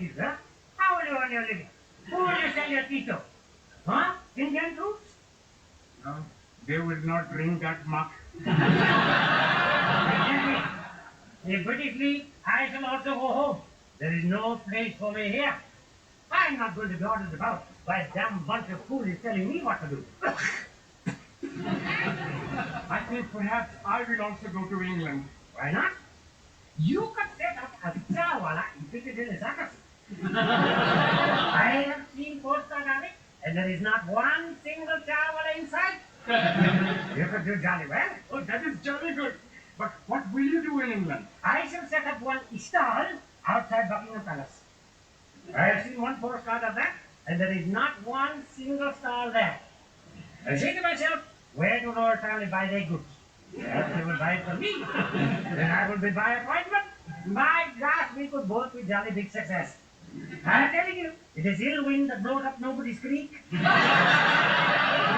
natives, huh? How will you earn your living? Who will you sell your tea to? Huh? Indian troops? No, they will not drink that much. If British leave, I shall also go home. There is no place for me here. I'm not going to be ordered about by a damn bunch of coolies telling me what to do. I think perhaps I will also go to England. Why not? You could set up a Char Wallah in Piccadilly Circus. I have seen postcards of it, and there is not one single Char Wallah inside. You could do jolly well. Oh, that is jolly good. But what will you do in England? I shall set up one stall outside Buckingham Palace. I have seen one postcard of that, and there is not one single stall there. I say to myself, where do royal family buy their goods? Perhaps they will buy it for me. Then I will be by appointment. My gosh, we could both be jolly big success. I'm telling you, it is ill wind that blows up nobody's creek. Will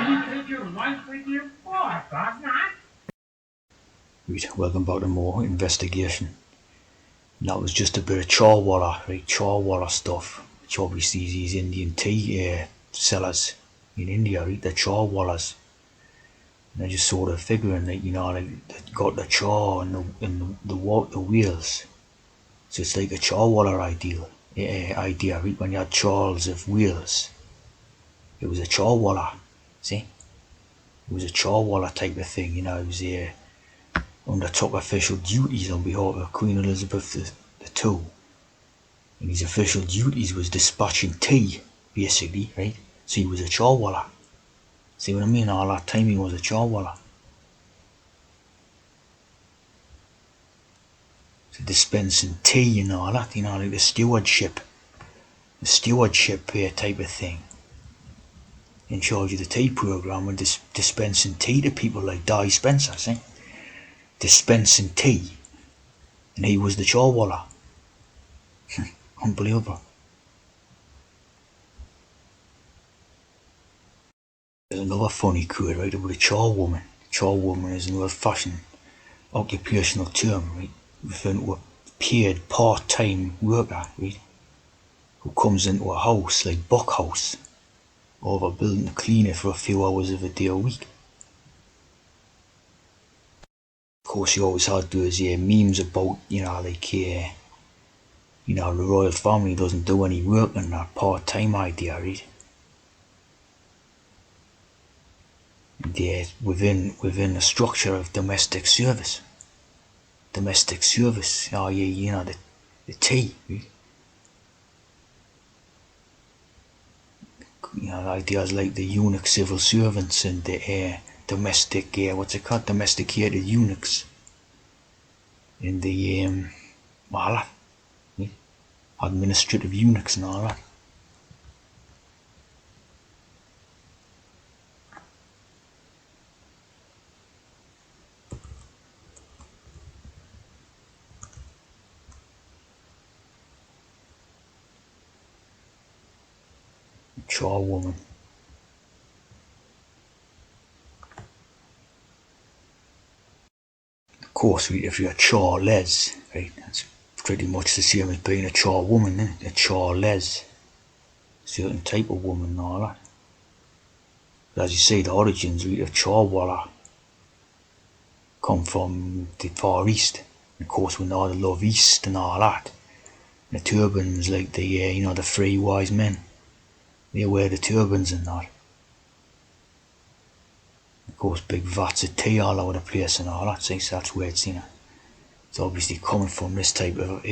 you take your wife with you? Oh, of course not. Right, welcome back to more investigation. And that was just a bit of Char Wallah, right? Char Wallah stuff, which obviously is these Indian tea sellers in India, right? The Char Wallahs. And I just sort of figuring that, you know, like they got the char and the wheels. So it's like a Char Wallah idea, right? When you had Charles of Wales, it was a Char Wallah, see? It was a Char Wallah type of thing, you know. It was undertook official duties on behalf of Queen Elizabeth II. And his official duties was dispatching tea, basically, right? So he was a Char Wallah. See what I mean? All that time he was a Char Wallah. So dispensing tea and all that, you know, like the stewardship type of thing. In charge of the tea programme and dispensing tea to people like Di Spencer, see? Dispensing tea. And he was the Char Wallah. Unbelievable. There's another funny quote, right, about a charwoman. Charwoman is another fashion occupational term, right, referring to a paid part-time worker, right, who comes into a house like Buckhouse, over a building to clean it for a few hours of a day a week. Of course, you always had those memes about, you know, like, you know, the royal family doesn't do any work in that part-time idea, right? They're within the structure of domestic service. Oh yeah, you know, the tea, right? You know, ideas like the eunuch civil servants and the domesticated eunuchs and the wallah, right? Administrative eunuchs and all that. Charwoman. Of course, if you're a charles, right, that's pretty much the same as being a charwoman, isn't it? A charles, certain type of woman and all that. But as you say, the origins, right, of Char Wallah come from the Far East. Of course, we know the Love East and all that. And the turbans, like the you know, the three wise men, they wear the turbans and that. Of course, big vats of tea all over the place and all that. So that's where it's, you know, it's obviously coming from this type of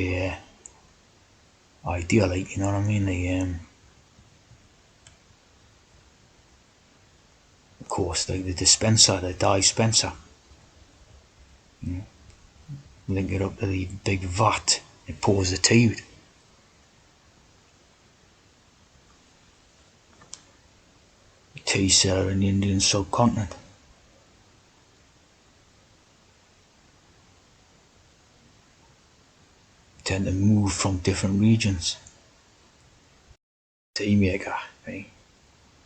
idea, like, you know what I mean? Of course, like the dispenser, the Di Spencer. You know, link it up to the big vat and pours the tea out. Tea seller in the Indian subcontinent. Tend to move from different regions. Tea maker, right?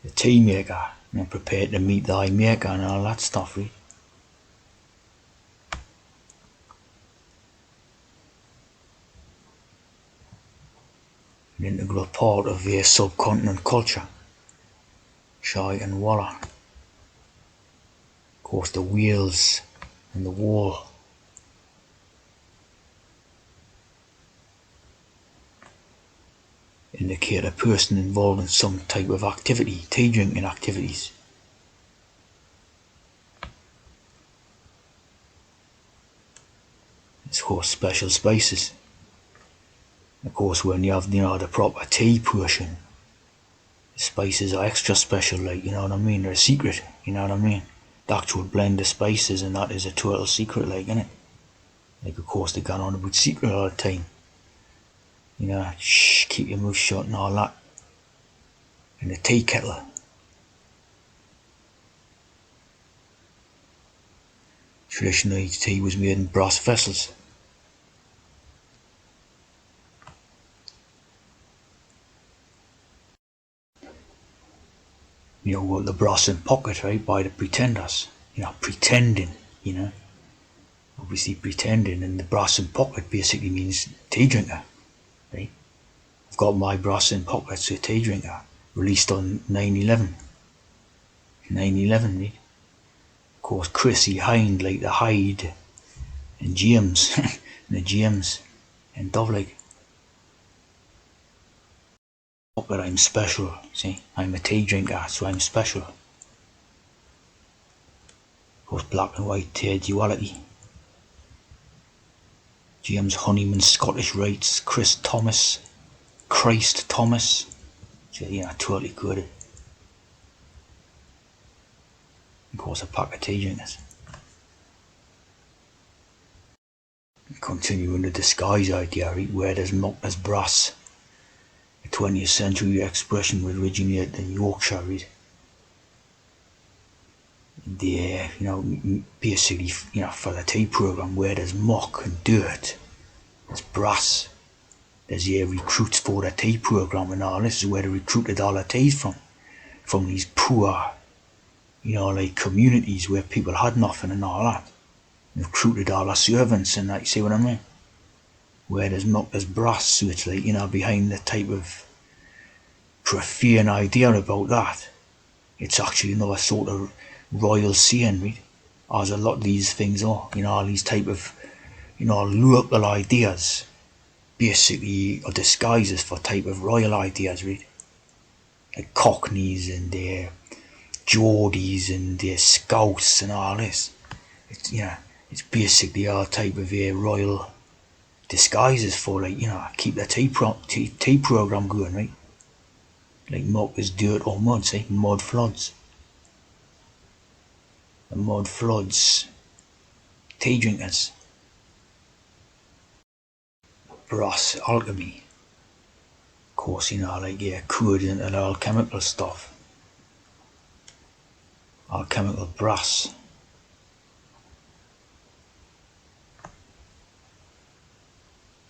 The tea maker, and I'm prepared to meet thy maker and all that stuff, right? an integral part of their subcontinent culture. Char Wallah. Of course, the wheels and the wall indicate a person involved in some type of activity, tea drinking activities. Of course, special spices. Of course, when you have the proper tea portion, the spices are extra special, like, you know what I mean? They're a secret, you know what I mean? The actual blend of spices and that is a total secret, like, innit? Like, of course, they got on about secret all the time. You know, shh, keep your mouth shut and all that. And the tea kettle. Traditionally, tea was made in brass vessels. You know, the brass in pocket, right, by the pretenders. You know, pretending, you know. Obviously pretending, and the brass in pocket basically means tea drinker, right? I've got my brass in pocket, so tea drinker. Released on 9/11. 9/11, right? Of course, Chrissy Hind, like the Hyde, and James, and the James, and Dovlig. Pocket, I'm special, see? I'm a tea drinker, so I'm special. Of course, black and white duality. James Honeyman's Scottish Rites, Chris Thomas, Christ Thomas. So, yeah, totally good. Of course, a pack of tea drinkers. Continuing the disguise idea, right, where there's muck, there's brass. The 20th century expression originated in Yorkshire, right? The, basically, for the tea program, where there's muck and dirt, there's brass. There's recruits for the tea program and all. This is where they recruited all the teas from these poor, like communities where people had nothing and all that. They recruited all the servants and that, you see what I mean? Where there's muck, there's brass, so it's like, behind the type of profane idea about that. It's actually another sort of royal saying, right? As a lot of these things are, all these type of, local ideas basically are disguises for type of royal ideas, right? Like Cockneys and their Geordies and their Scouts and all this. It's basically all type of royal disguises for, like, keep the tea program going, right? Like muck is dirt or mud, see? Mud floods. The mud floods tea drinkers. Brass alchemy. Of course, like, crude and alchemical stuff. Alchemical brass.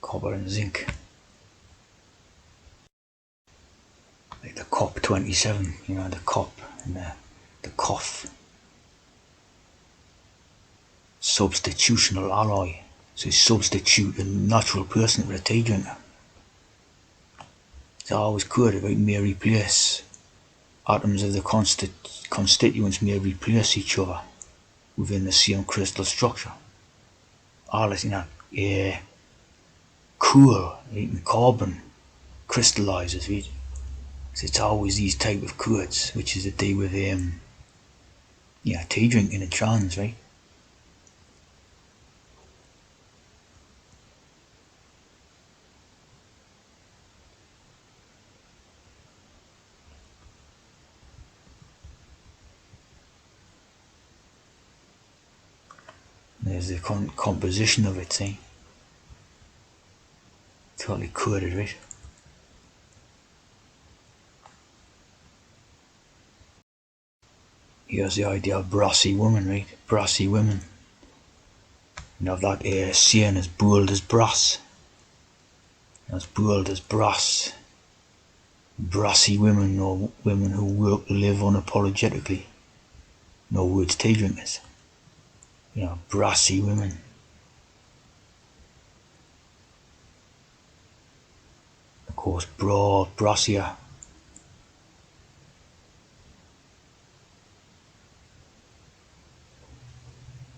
Copper and zinc. Like the COP27, the COP and the cough. Substitutional alloy. So substitute a natural person for a tea drinker. It's always good, right? May replace atoms of the constituents may replace each other within the same crystal structure. All this, cool, right? And carbon crystallizes, right? So it's always these type of codes, which is to do with tea drinking and trans, right? There's the composition of it, see? Totally coded, right? Here's the idea of brassy women, right? Brassy women. You have that saying as bold as brass. As bold as brass. Brassy women, or women who work to live unapologetically. No words tea drinkers. Brassy women. Of course, broad, brassier.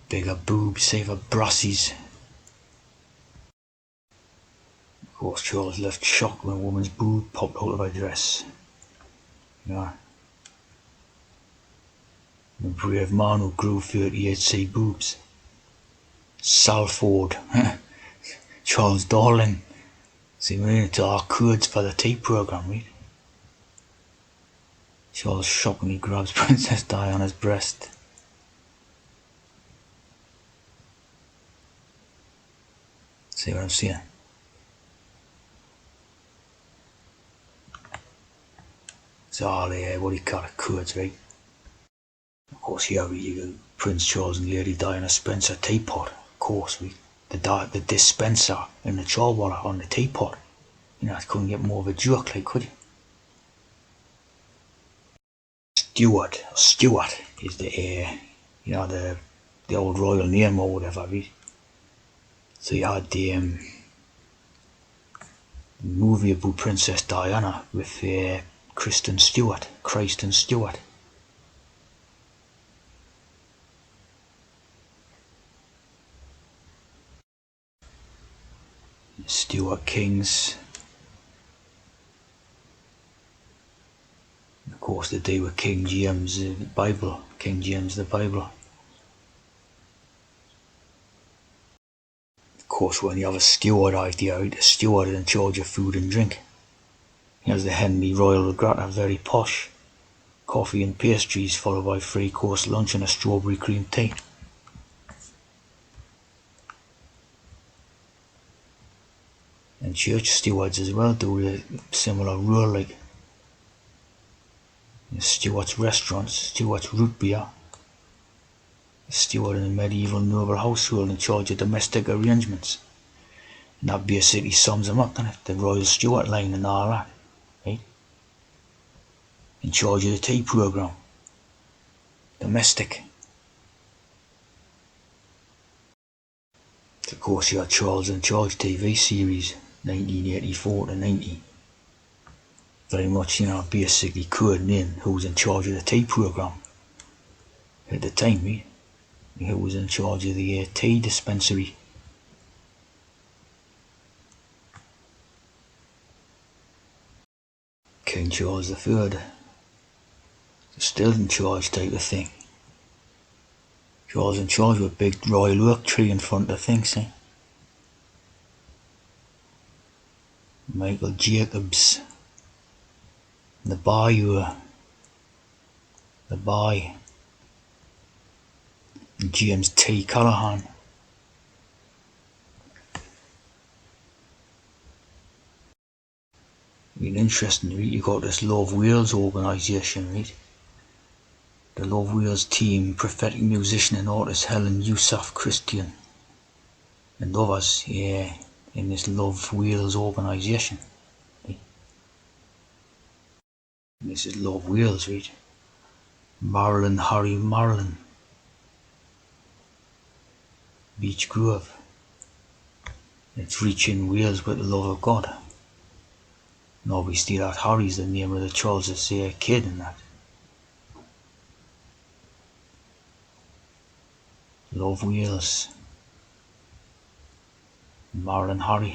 Bigger boobs, safer brassies. Of course, Charles left shocked when a woman's boob popped out of her dress. Yeah. The brave man who grew 38C boobs. Salford. Charles Darling. See, we're into our codes for the tea programme, right? Charles shockingly grabs Princess Diana's breast. See what I'm saying? It's all what do you call it, codes, right? Of course, here we go. Prince Charles and Lady Diana Spencer teapot. Of course, the dispenser and the Char Wallah on the teapot. You know, I couldn't get more of a joke, like, could you? Stuart is the you know, the old royal name or whatever, right? So you had the movie about Princess Diana with Kristen Stewart. Stuart Kings. Of course, the day with King James, the Bible. King James, the Bible. Of course, when you have a steward idea, right? A steward in charge of food and drink. Here's the Henley Royal Regatta, very posh. Coffee and pastries, followed by 3-course lunch and a strawberry cream tea. And church stewards as well do a similar role, like Stewart's restaurants, Stewart's root beer. A steward in a medieval noble household in charge of domestic arrangements. And that basically sums them up, doesn't it? The Royal Stewart line and all that, right? In charge of the tea programme. Domestic. Of course, you had Charles in Charge TV series, 1984 to 90. Very much, you know, basically coding in who was in charge of the tea programme at the time, right? Who was in charge of the tea dispensary. King Charles III. Still in charge type of thing. Charles in charge with a big royal oak tree in front of the thing, see? Michael Jacobs. The Bayou. The Bay. James T. Callahan. Really interesting, right? You got this Love Wales organisation, right? The Love Wales team, prophetic musician and artist Helen Yousaf Christian and others, yeah, in this Love Wales organisation. Right? This is Love Wales, right? Marilyn, Harry Marilyn. Beach Grove. It's reaching Wales with the love of God. And obviously that Harry's the name of the Charles' kid in that. Love Wales. Marilyn Harry.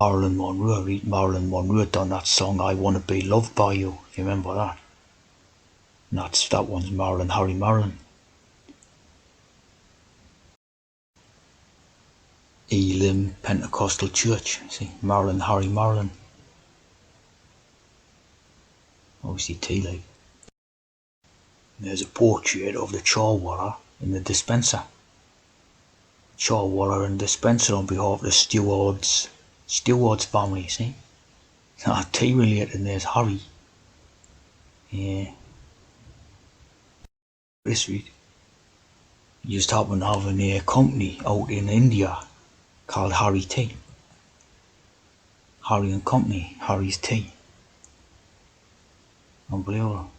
Marilyn Monroe, right? Marilyn Monroe done that song I Wanna Be Loved By You, if you remember that. And that one's Marilyn Harry Marilyn. Elim Pentecostal Church, see, Marilyn Harry Marilyn. Obviously tea, like. There's a portrait of the Char Wallah in the dispenser. Char Wallah and dispenser on behalf of the Stewards family, see? Not tea related, and there's Harry. Yeah. This week, you just happen to have a company out in India called Harry Tea. Harry and Company, Harry's Tea. Unbelievable.